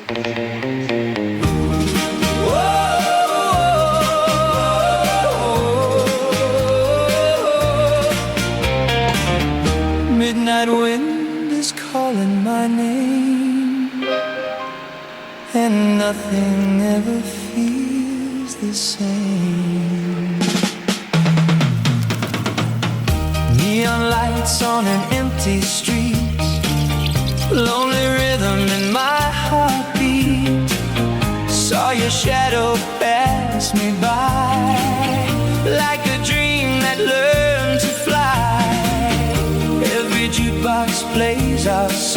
Midnight wind is calling my name, and nothing ever feels the same. Neon lights on an empty street, lonely rhythm in my heartbeat. Saw your shadow pass me by, like a dream that learned to fly. Every jukebox plays our song.